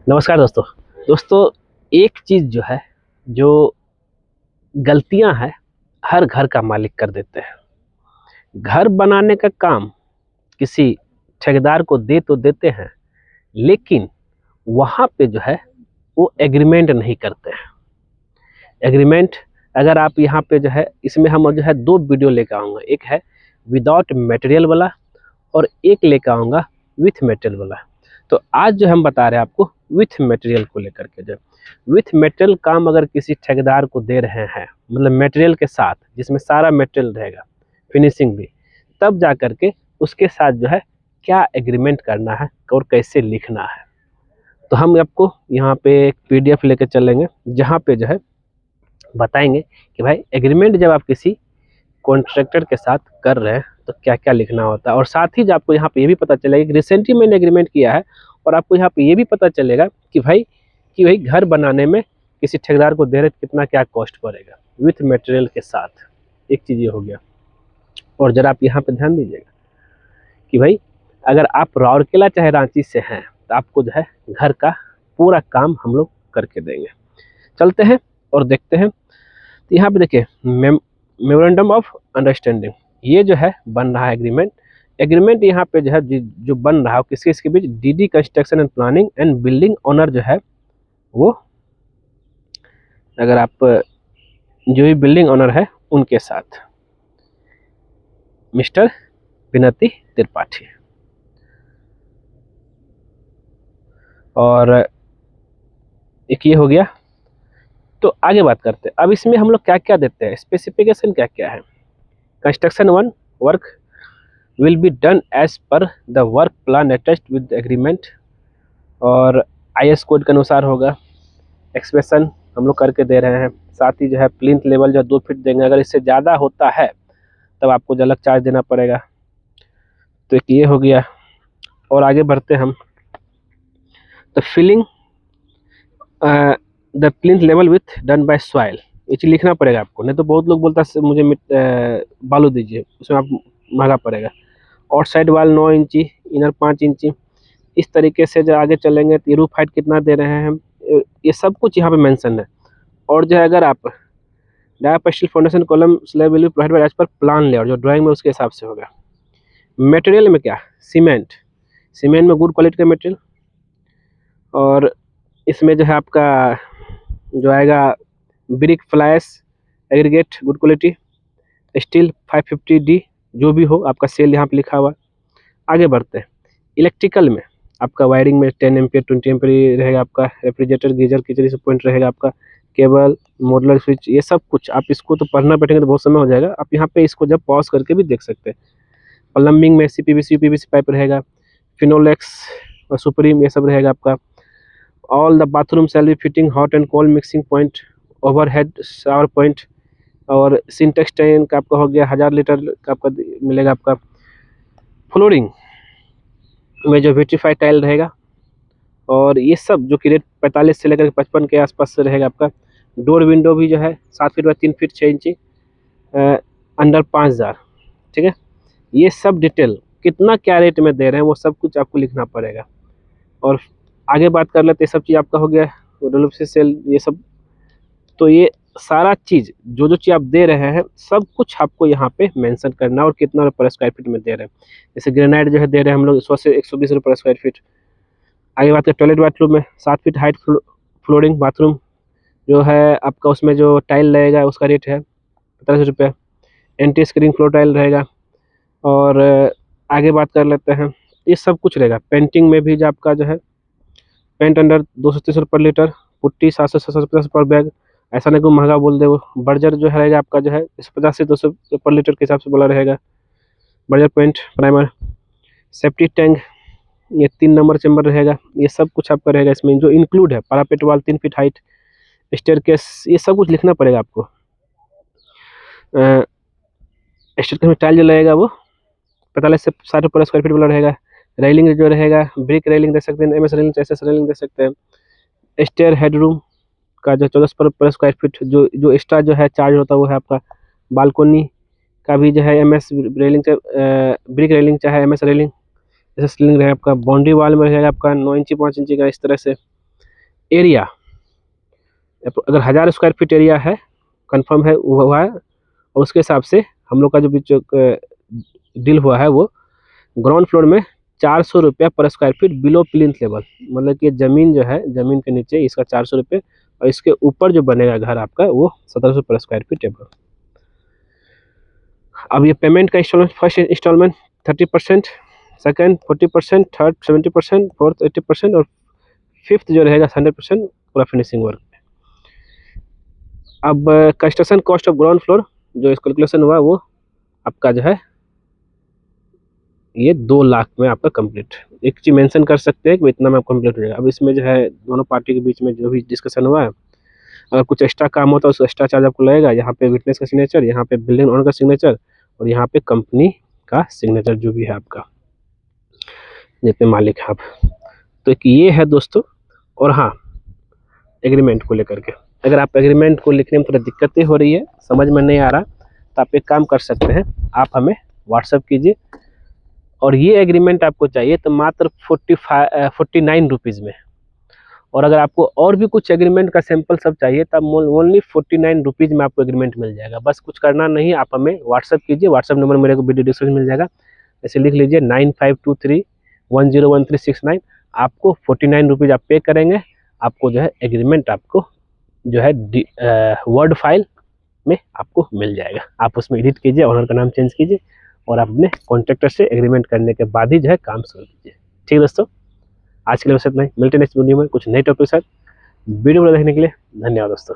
नमस्कार दोस्तों। एक चीज़ जो है, जो गलतियां हैं, हर घर का मालिक कर देते हैं। घर बनाने का काम किसी ठेकेदार को दे तो देते हैं, लेकिन वहाँ पे जो है वो एग्रीमेंट नहीं करते हैं। एग्रीमेंट अगर आप यहाँ पे जो है, इसमें हम जो है दो वीडियो लेकर आऊँगा। एक है विदाउट मटेरियल वाला और एक लेकर आऊँगा विथ मटेरियल वाला। तो आज जो हम बता रहे हैं आपको विथ मटेरियल को लेकर के, जो विथ मटेरियल काम अगर किसी ठेकेदार को दे रहे हैं, मतलब मटेरियल के साथ, जिसमें सारा मटेरियल रहेगा, फिनिशिंग भी, तब जा कर के उसके साथ जो है क्या एग्रीमेंट करना है और कैसे लिखना है। तो हम आपको यहाँ पे एक PDF लेकर चलेंगे, जहाँ पे जो है बताएंगे कि भाई एग्रीमेंट जब आप किसी कॉन्ट्रैक्टर के साथ कर रहे हैं तो क्या क्या लिखना होता है। और साथ ही जो आपको यहाँ पे ये भी पता चलेगा कि रिसेंटली मैंने एग्रीमेंट किया है, और आपको यहाँ पे ये भी पता चलेगा कि भाई घर बनाने में किसी ठेकेदार को दे रहे कितना क्या कॉस्ट पड़ेगा विथ मटेरियल के साथ। एक चीज़ ये हो गया। और ज़रा आप यहाँ पे ध्यान दीजिएगा कि भाई अगर आप राउरकेला चाहे रांची से हैं तो आपको जो है घर का पूरा काम हम लोग करके देंगे। चलते हैं और देखते हैं। तो यहाँ पे देखिए मेमोरेंडम ऑफ अंडरस्टैंडिंग, ये जो है बन रहा है एग्रीमेंट यहाँ पे जो है जो बन रहा है किसके इसके बीच, DD construction and planning and building owner जो है वो, अगर आप जो भी बिल्डिंग ओनर है उनके साथ, मिस्टर विनती त्रिपाठी। और एक ये हो गया। तो आगे बात करते हैं। अब इसमें हम लोग क्या क्या देते हैं, स्पेसिफिकेशन क्या क्या है। Construction 1 work will be done as per the work plan attached with agreement, और IS कोड के अनुसार होगा। एक्सप्रेशन हम लोग करके दे रहे हैं। साथ ही जो है प्लिंथ लेवल जो 2 फीट देंगे, अगर इससे ज़्यादा होता है तब आपको जो अलग चार्ज देना पड़ेगा। तो एक ये हो गया। और आगे बढ़ते हम। तो filling the plinth level with done by soil, ये चीज़ लिखना पड़ेगा आपको, नहीं तो बहुत लोग बोलता है मुझे बालू दीजिए, उसमें आप महंगा पड़ेगा। आउटसाइड वाल 9 इंची, इनर 5 इंची। इस तरीके से जो आगे चलेंगे तो रूफ हाइट कितना दे रहे हैं हम, ये सब कुछ यहाँ पे मेंशन है। और जो है अगर आप डायापेस्टल foundation column slab will be provided as per plan layout, जो ड्राइंग में उसके हिसाब से होगा। मटेरियल में क्या, सीमेंट में गुड क्वालिटी का मटेरियल। और इसमें जो है आपका जो आएगा brick flies aggregate good quality, steel 550D, जो भी हो आपका सेल यहाँ पे लिखा हुआ। आगे बढ़ते हैं। इलेक्ट्रिकल में आपका वायरिंग में 10 एम्पियर 20 एम्पियर रहेगा आपका। रेफ्रिजरेटर गीजर किचन सब पॉइंट रहेगा आपका। केबल मॉडुलर स्विच, ये सब कुछ आप इसको तो पढ़ना बैठेंगे तो बहुत समय हो जाएगा। आप यहाँ पे इसको जब पॉज करके भी देख सकते हैं। प्लम्बिंग में PVC पाइप रहेगा। फिनोलेक्स और सुप्रीम ये सब रहेगा आपका। All the bathroom shall be fitting hot and cold mixing point, overhead shower point. और सिंटेक्स टैंक का आपका हो गया 1000 लीटर का आपका मिलेगा आपका। फ्लोरिंग में जो विट्रीफाइड टाइल रहेगा, और ये सब जो कि रेट 45 से लेकर 55 के आसपास से रहेगा आपका। डोर विंडो भी जो है 7 फीट बाय 3 फीट 6 इंची, अंडर 5000। ठीक है, ये सब डिटेल कितना क्या रेट में दे रहे हैं वो सब कुछ आपको लिखना पड़ेगा। और आगे बात कर लेते हैं। सब चीज़ आपका हो गया, WC सेल ये सब। तो ये सारा चीज़ जो चीज़ आप दे रहे हैं सब कुछ आपको यहाँ पे मेंशन करना, और कितना पर स्क्वायर फीट में दे रहे हैं। जैसे ग्रेनाइट जो है दे रहे हैं हम लोग 100 से 120 रुपये पर स्क्वायर फीट। आगे बात करें टॉयलेट बाथरूम में 7 फीट हाइट फ्लोरिंग बाथरूम जो है आपका, उसमें जो टाइल रहेगा उसका रेट है 45 रुपये। एंटी स्क्रीन फ्लोर टाइल रहेगा। और आगे बात कर लेते हैं। ये सब कुछ रहेगा। पेंटिंग में भी जो आपका जो है पेंट अंडर 230 रुपये पर लीटर, पुट्टी 700 से 750 पर बैग। ऐसा नहीं कोई महंगा बोल दे वो। बर्जर जो रहेगा आपका जो है 150 से 200 पर लीटर के हिसाब से बोला रहेगा। Berger paint primer. Safety tank ये 3 नंबर चैम्बर रहेगा। ये सब कुछ आपका रहेगा इसमें, जो इंक्लूड है। पारापेट वाल 3 फीट हाइट, स्टेयरकेस, ये सब कुछ लिखना पड़ेगा आपको। स्टेयरकेस में टाइल जो लगेगा वो 45 से 60 रुपये स्क्वायर फीट वाला रहेगा। रेलिंग जो रहेगा ब्रिक रेलिंग दे सकते हैं, MS रेलिंग, SS रेलिंग दे सकते हैं। स्टेयर हेडरूम का जो 14 पर स्क्वायर फीट जो एक्स्ट्रा जो है चार्ज होता है वो है आपका। बालकोनी का भी जो है MS रेलिंग ब्रिक रेलिंग चाहे MS रेलिंग, SS रेलिंग रहेगा आपका। बाउंड्री वाल में रहेगा आपका 9 इंची 5 इंची का, इस तरह से। एरिया, अगर 1000 स्क्वायर फीट एरिया है, कंफर्म है वो हुआ है, और उसके हिसाब से हम लोग का जो बीच डील हुआ है वो ग्राउंड फ्लोर में 400 रुपया पर square feet below plinth level, मतलब कि ज़मीन जो है, ज़मीन के नीचे इसका 400 रुपये, और इसके ऊपर जो बनेगा घर आपका वो 1700 पर स्क्वायर फीट है। अब ये पेमेंट का instalment, first instalment 30%, second 40%, third 70%, fourth 80% और फिफ्थ जो रहेगा 100% पूरा फिनिशिंग वर्क। अब construction cost of ground floor जो इस कैलकुलेशन हुआ वो आपका जो है ये 2 लाख में आपका कंप्लीट। एक चीज़ मेंशन कर सकते हैं कि इतना में कंप्लीट हो जाएगा। अब इसमें जो है दोनों पार्टी के बीच में जो भी डिस्कशन हुआ है, अगर कुछ एक्स्ट्रा काम होता है उसको एक्स्ट्रा चार्ज आपको लगेगा। यहाँ पे विटनेस का सिग्नेचर, यहाँ पे बिल्डिंग ओनर का सिग्नेचर, और यहाँ पे कंपनी का सिग्नेचर जो भी है आपका, जितने मालिक हैं आप। तो एक ये है दोस्तों। और हाँ, एग्रीमेंट को लेकर के, अगर आप एग्रीमेंट को लिखने में थोड़ा दिक्कतें हो रही है, समझ में नहीं आ रहा, तो आप एक काम कर सकते हैं, आप हमें व्हाट्सअप कीजिए, और ये एग्रीमेंट आपको चाहिए तो मात्र 49 रुपीज़ में। और अगर आपको और भी कुछ एग्रीमेंट का सैंपल सब चाहिए तब ओनली 49 रुपीज़ में आपको एग्रीमेंट मिल जाएगा। बस कुछ करना नहीं, आप हमें व्हाट्सअप कीजिए, व्हाट्सअप नंबर मेरे को वीडियो डिस्क्रिप्शन मिल जाएगा, ऐसे लिख लीजिए 9523101369। आपको 49 रुपीज़ आप पे करेंगे, आपको जो है एग्रीमेंट आपको जो है वर्ड फाइल में आपको मिल जाएगा। आप उसमें एडिट कीजिए, ऑनर का नाम चेंज कीजिए, और अपने कॉन्ट्रैक्टर से एग्रीमेंट करने के बाद ही जो है काम शुरू कीजिए। ठीक दोस्तों, आज के लिए बस इतना ही। मिलते हैं नेक्स्ट वीडियो में कुछ नए टॉपिक के साथ। वीडियो को देखने के लिए धन्यवाद दोस्तों।